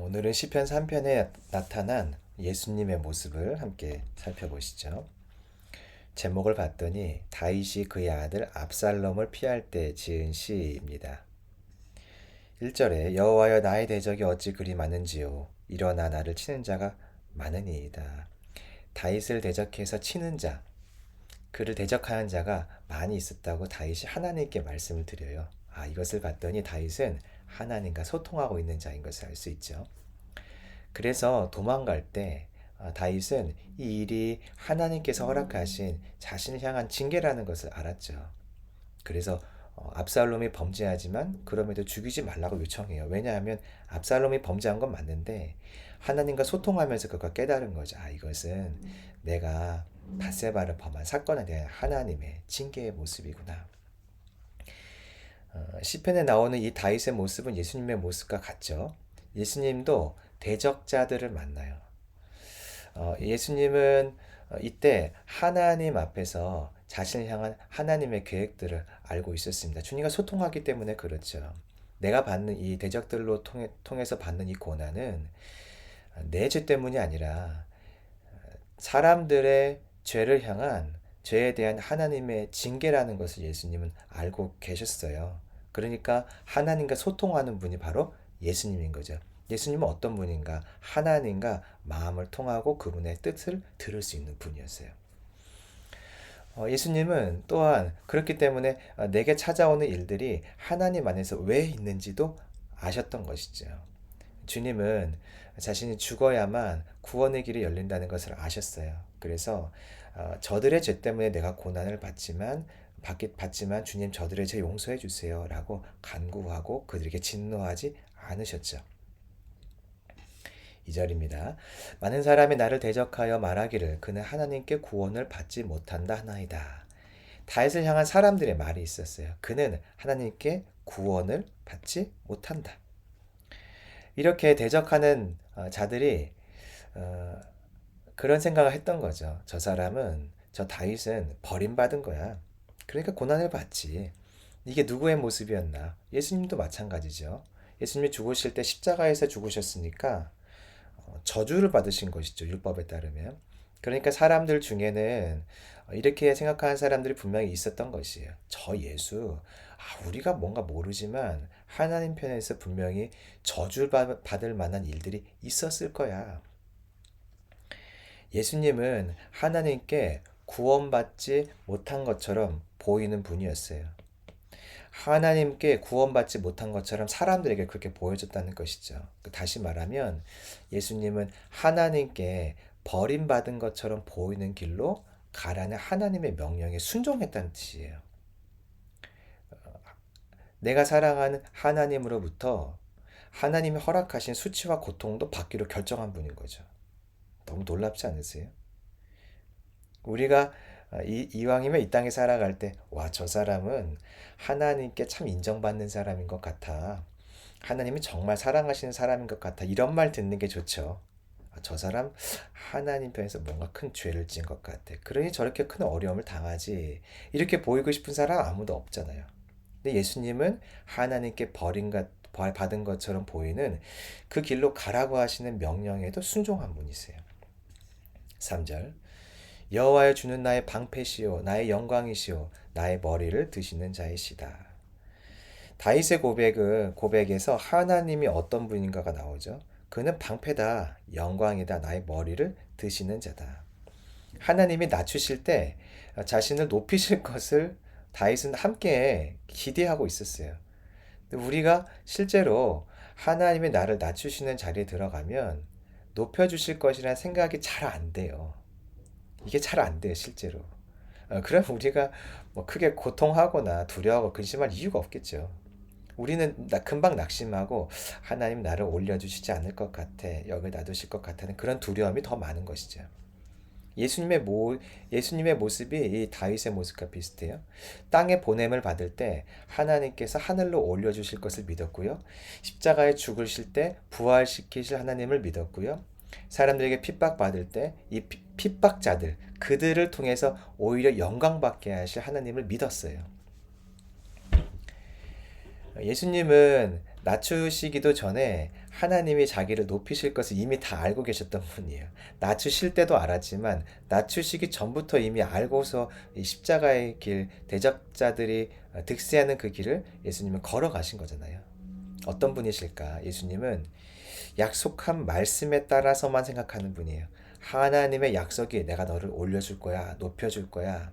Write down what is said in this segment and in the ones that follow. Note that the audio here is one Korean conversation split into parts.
오늘은 시편 3편에 나타난 예수님의 모습을 함께 살펴보시죠. 제목을 봤더니 다윗이 그의 아들 압살롬을 피할 때 지은 시입니다. 1절에 여호와여 나의 대적이 어찌 그리 많은지요 일어나 나를 치는 자가 많으니이다. 다윗을 대적해서 치는 자, 그를 대적하는 자가 많이 있었다고 다윗이 하나님께 말씀을 드려요. 이것을 봤더니 다윗은 하나님과 소통하고 있는 자인 것을 알 수 있죠. 그래서 도망갈 때 다윗은 이 일이 하나님께서 허락하신 자신을 향한 징계라는 것을 알았죠. 그래서 압살롬이 범죄하지만 그럼에도 죽이지 말라고 요청해요. 왜냐하면 압살롬이 범죄한 건 맞는데 하나님과 소통하면서 그가 깨달은 거죠. 이것은 내가 밧세바를 범한 사건에 대한 하나님의 징계의 모습이구나. 시편에 나오는 이 다윗의 모습은 예수님의 모습과 같죠. 예수님도 대적자들을 만나요. 예수님은 이때 하나님 앞에서 자신을 향한 하나님의 계획들을 알고 있었습니다. 주님과 소통하기 때문에 그렇죠. 내가 받는 이 대적들로 통해서 받는 이 고난은 내 죄 때문이 아니라 사람들의 죄를 향한 죄에 대한 하나님의 징계라는 것을 예수님은 알고 계셨어요. 그러니까 하나님과 소통하는 분이 바로 예수님인 거죠. 예수님은 어떤 분인가? 하나님과 마음을 통하고 그분의 뜻을 들을 수 있는 분이었어요. 예수님은 또한 그렇기 때문에 내게 찾아오는 일들이 하나님 안에서 왜 있는지도 아셨던 것이죠. 주님은 자신이 죽어야만 구원의 길이 열린다는 것을 아셨어요. 그래서 저들의 죄 때문에 내가 고난을 받지만 주님 저들의 죄 용서해 주세요라고 간구하고 그들에게 진노하지 않으셨죠. 2절입니다. 많은 사람이 나를 대적하여 말하기를 그는 하나님께 구원을 받지 못한다 하나이다. 다윗을 향한 사람들의 말이 있었어요. 그는 하나님께 구원을 받지 못한다. 이렇게 대적하는 자들이 그런 생각을 했던 거죠. 저 다윗은 버림받은 거야. 그러니까 고난을 받지. 이게 누구의 모습이었나? 예수님도 마찬가지죠. 예수님이 죽으실 때 십자가에서 죽으셨으니까 저주를 받으신 것이죠. 율법에 따르면. 그러니까 사람들 중에는 이렇게 생각하는 사람들이 분명히 있었던 것이에요. 저 예수, 우리가 뭔가 모르지만 하나님 편에서 분명히 저주를 받을 만한 일들이 있었을 거야. 예수님은 하나님께 구원받지 못한 것처럼 보이는 분이었어요. 하나님께 구원받지 못한 것처럼 사람들에게 그렇게 보여줬다는 것이죠. 다시 말하면 예수님은 하나님께 버림받은 것처럼 보이는 길로 가라는 하나님의 명령에 순종했다는 뜻이에요. 내가 사랑하는 하나님으로부터 하나님이 허락하신 수치와 고통도 받기로 결정한 분인 거죠. 너무 놀랍지 않으세요? 우리가 이왕이면 이 땅에 살아갈 때, 저 사람은 하나님께 참 인정받는 사람인 것 같아. 하나님이 정말 사랑하시는 사람인 것 같아. 이런 말 듣는 게 좋죠. 저 사람 하나님 편에서 뭔가 큰 죄를 지은 것 같아. 그러니 저렇게 큰 어려움을 당하지. 이렇게 보이고 싶은 사람 아무도 없잖아요. 근데 예수님은 하나님께 받은 것처럼 보이는 그 길로 가라고 하시는 명령에도 순종한 분이세요. 3절 여호와여 주는 나의 방패시요 나의 영광이시요 나의 머리를 드시는 자이시다. 다윗의 고백에서 하나님이 어떤 분인가가 나오죠. 그는 방패다, 영광이다, 나의 머리를 드시는 자다. 하나님이 낮추실 때 자신을 높이실 것을 다윗은 함께 기대하고 있었어요. 근데 우리가 실제로 하나님이 나를 낮추시는 자리에 들어가면 높여주실 것이라는 생각이 잘 안 돼요. 이게 잘 안 돼요, 실제로. 그럼 우리가 뭐 크게 고통하거나 두려워하고 근심할 이유가 없겠죠. 우리는 금방 낙심하고 하나님 나를 올려주시지 않을 것 같아, 여기 놔두실 것 같다는 그런 두려움이 더 많은 것이죠. 예수님의 모습이 이 다윗의 모습과 비슷해요. 땅에 보냄을 받을 때 하나님께서 하늘로 올려주실 것을 믿었고요. 십자가에 죽으실 때 부활시키실 하나님을 믿었고요. 사람들에게 핍박받을 때 이 핍박자들, 그들을 통해서 오히려 영광받게 하실 하나님을 믿었어요. 예수님은 낮추시기도 전에 하나님이 자기를 높이실 것을 이미 다 알고 계셨던 분이에요. 낮추실 때도 알았지만 낮추시기 전부터 이미 알고서 이 십자가의 길, 대적자들이 득세하는 그 길을 예수님은 걸어가신 거잖아요. 어떤 분이실까? 예수님은 약속한 말씀에 따라서만 생각하는 분이에요. 하나님의 약속이 내가 너를 올려줄 거야, 높여줄 거야.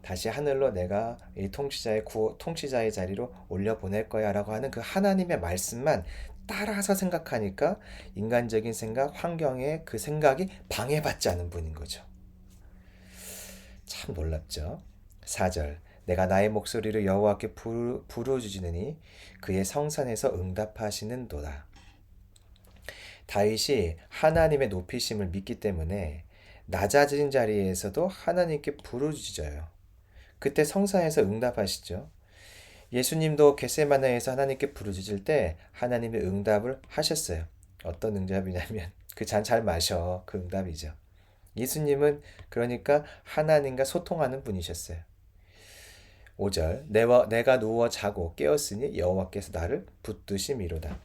다시 하늘로 내가 이 통치자의 자리로 올려보낼 거야 라고 하는 그 하나님의 말씀만 따라서 생각하니까 인간적인 생각, 환경에 그 생각이 방해받지 않은 분인 거죠. 참 놀랍죠. 4절 내가 나의 목소리를 여호와께 부르짖으니 그의 성산에서 응답하시는도다. 다윗이 하나님의 높이심을 믿기 때문에 낮아진 자리에서도 하나님께 부르짖어요. 그때 성산에서 응답하시죠. 예수님도 겟세마네에서 하나님께 부르짖을 때 하나님의 응답을 하셨어요. 어떤 응답이냐면 그 잔 잘 마셔. 그 응답이죠. 예수님은 그러니까 하나님과 소통하는 분이셨어요. 5절 내가 누워 자고 깨었으니 여호와께서 나를 붙드심이로다.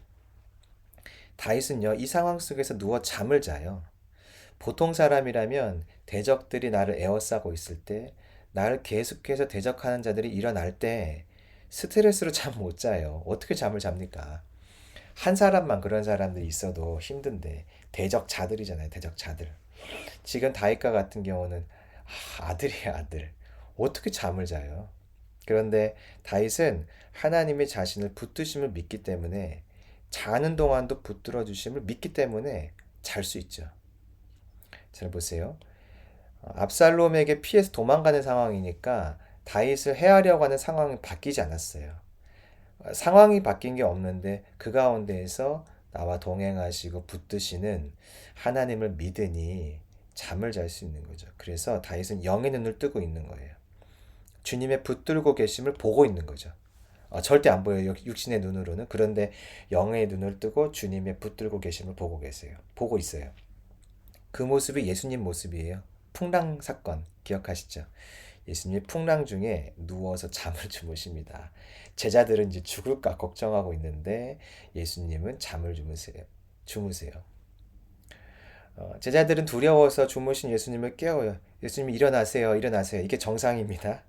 다윗은요 이 상황 속에서 누워 잠을 자요. 보통 사람이라면 대적들이 나를 에워싸고 있을 때 나를 계속해서 대적하는 자들이 일어날 때 스트레스로 잠 못 자요. 어떻게 잠을 잡니까? 한 사람만 그런 사람들이 있어도 힘든데 대적자들이잖아요. 대적자들. 지금 다윗과 같은 경우는 아들이야 아들. 어떻게 잠을 자요? 그런데 다윗은 하나님의 자신을 붙드심을 믿기 때문에 자는 동안도 붙들어 주심을 믿기 때문에 잘 수 있죠. 잘 보세요. 압살롬에게 피해서 도망가는 상황이니까 다윗을 해하려고 하는 상황이 바뀌지 않았어요. 상황이 바뀐 게 없는데 그 가운데에서 나와 동행하시고 붙드시는 하나님을 믿으니 잠을 잘 수 있는 거죠. 그래서 다윗은 영의 눈을 뜨고 있는 거예요. 주님의 붙들고 계심을 보고 있는 거죠. 절대 안 보여요. 육신의 눈으로는. 그런데 영의 눈을 뜨고 주님의 붙들고 계심을 보고 계세요. 보고 있어요. 그 모습이 예수님 모습이에요. 풍랑 사건 기억하시죠? 예수님이 풍랑 중에 누워서 잠을 주무십니다. 제자들은 이제 죽을까 걱정하고 있는데 예수님은 잠을 주무세요. 제자들은 두려워서 주무신 예수님을 깨워요. 예수님이 일어나세요, 일어나세요. 이게 정상입니다.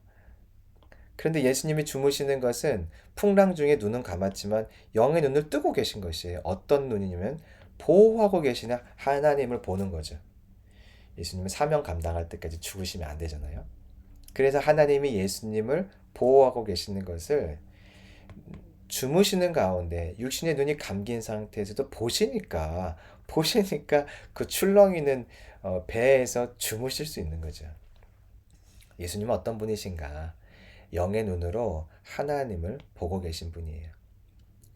그런데 예수님이 주무시는 것은 풍랑 중에 눈은 감았지만 영의 눈을 뜨고 계신 것이에요. 어떤 눈이냐면 보호하고 계시는 하나님을 보는 거죠. 예수님은 사명 감당할 때까지 죽으시면 안 되잖아요. 그래서 하나님이 예수님을 보호하고 계시는 것을 주무시는 가운데 육신의 눈이 감긴 상태에서도 보시니까 그 출렁이는 배에서 주무실 수 있는 거죠. 예수님은 어떤 분이신가? 영의 눈으로 하나님을 보고 계신 분이에요.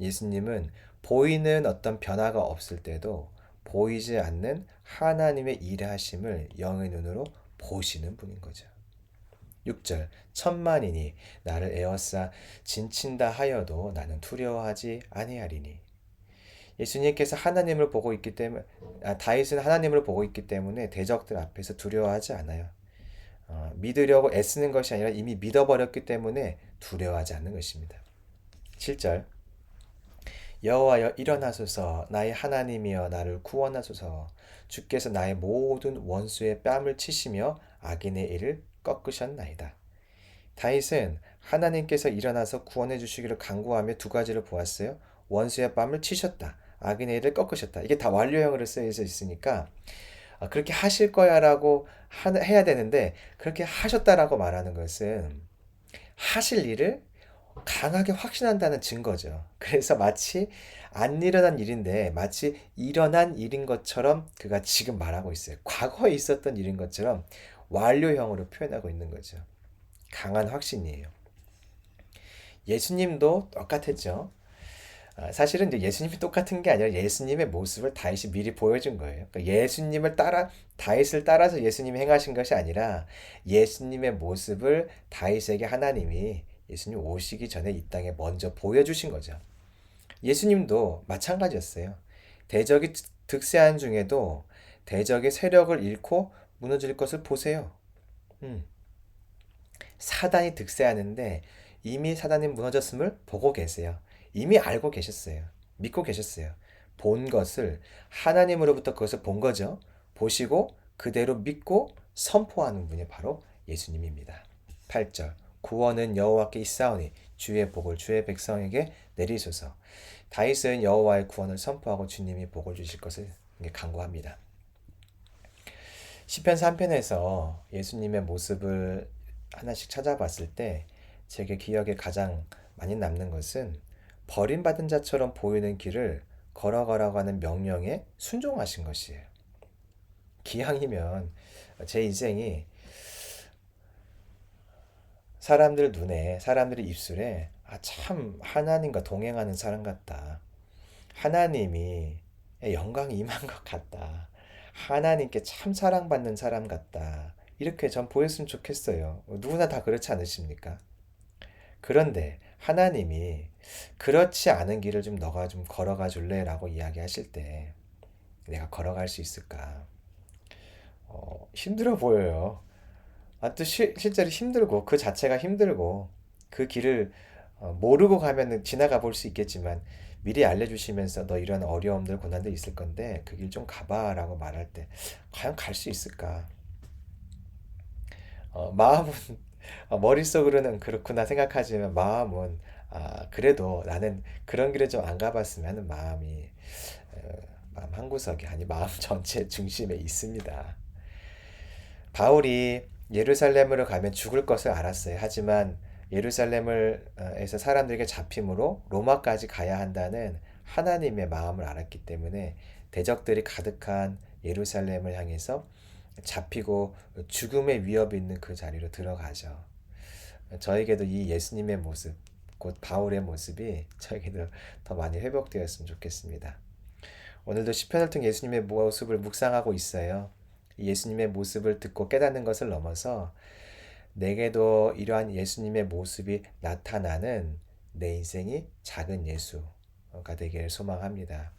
예수님은 보이는 어떤 변화가 없을 때도 보이지 않는 하나님의 일하심을 영의 눈으로 보시는 분인 거죠. 6절 천만이니 나를 에워싸 진친다 하여도 나는 두려워하지 아니하리니. 예수님께서 하나님을 보고 있기 때문에 다윗은 하나님을 보고 있기 때문에 대적들 앞에서 두려워하지 않아요. 믿으려고 애쓰는 것이 아니라 이미 믿어버렸기 때문에 두려워하지 않는 것입니다. 7절 여호와여 일어나소서 나의 하나님이여 나를 구원하소서 주께서 나의 모든 원수의 뺨을 치시며 악인의 일을 꺾으셨나이다. 다윗은 하나님께서 일어나서 구원해 주시기를 간구하며 두 가지를 보았어요. 원수의 뺨을 치셨다. 악인의 일을 꺾으셨다. 이게 다 완료형으로 쓰여져 있으니까 그렇게 하실 거야 라고 해야 되는데 그렇게 하셨다라고 말하는 것은 하실 일을 강하게 확신한다는 증거죠. 그래서 마치 안 일어난 일인데 마치 일어난 일인 것처럼 그가 지금 말하고 있어요. 과거에 있었던 일인 것처럼 완료형으로 표현하고 있는 거죠. 강한 확신이에요. 예수님도 똑같았죠. 사실은 이제 예수님이 똑같은 게 아니라 예수님의 모습을 다윗이 미리 보여준 거예요. 그러니까 다윗을 따라서 예수님이 행하신 것이 아니라 예수님의 모습을 다윗에게 하나님이 예수님 오시기 전에 이 땅에 먼저 보여주신 거죠. 예수님도 마찬가지였어요. 대적이 득세한 중에도 대적의 세력을 잃고 무너질 것을 보세요. 사단이 득세하는데 이미 사단이 무너졌음을 보고 계세요. 이미 알고 계셨어요. 믿고 계셨어요. 본 것을 하나님으로부터 그것을 본 거죠. 보시고 그대로 믿고 선포하는 분이 바로 예수님입니다. 8절 구원은 여호와께 있사오니 주의 복을 주의 백성에게 내리소서. 다윗은 여호와의 구원을 선포하고 주님이 복을 주실 것을 간구합니다. 시편 3편에서 예수님의 모습을 하나씩 찾아봤을 때 제게 기억에 가장 많이 남는 것은 버림받은 자처럼 보이는 길을 걸어가라고 하는 명령에 순종하신 것이에요. 기왕이면 제 인생이 사람들 눈에, 사람들의 입술에 참 하나님과 동행하는 사람 같다. 하나님이 영광이 임한 것 같다. 하나님께 참 사랑받는 사람 같다. 이렇게 전 보였으면 좋겠어요. 누구나 다 그렇지 않으십니까? 그런데 하나님이 그렇지 않은 길을 좀 너가 좀 걸어가 줄래? 라고 이야기하실 때 내가 걸어갈 수 있을까? 힘들어 보여요. 또 실제로 힘들고 그 자체가 힘들고 그 길을 모르고 가면 지나가 볼 수 있겠지만 미리 알려주시면서 너 이런 어려움들 고난들 있을 건데 그 길 좀 가봐라고 말할 때 과연 갈 수 있을까? 마음은 머릿속으로는 그렇구나 생각하지만 마음은 그래도 나는 그런 길을 좀 안 가봤으면 하는 마음이 마음 한구석에 아니 마음 전체 중심에 있습니다. 바울이 예루살렘으로 가면 죽을 것을 알았어요. 하지만 예루살렘을 에서 사람들에게 잡힘으로 로마까지 가야 한다는 하나님의 마음을 알았기 때문에 대적들이 가득한 예루살렘을 향해서 잡히고 죽음의 위협이 있는 그 자리로 들어가죠. 저에게도 이 예수님의 모습, 곧 바울의 모습이 저에게도 더 많이 회복되었으면 좋겠습니다. 오늘도 시편을 통해 예수님의 모습을 묵상하고 있어요. 예수님의 모습을 듣고 깨닫는 것을 넘어서 내게도 이러한 예수님의 모습이 나타나는 내 인생이 작은 예수가 되기를 소망합니다.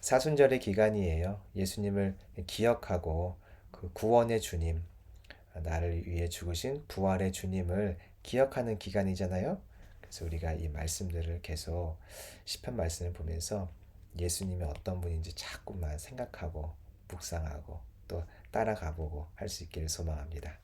사순절의 기간이에요. 예수님을 기억하고 그 구원의 주님, 나를 위해 죽으신 부활의 주님을 기억하는 기간이잖아요. 그래서 우리가 이 말씀들을 계속 시편 말씀을 보면서 예수님이 어떤 분인지 자꾸만 생각하고 묵상하고 또 따라가보고 할 수 있기를 소망합니다.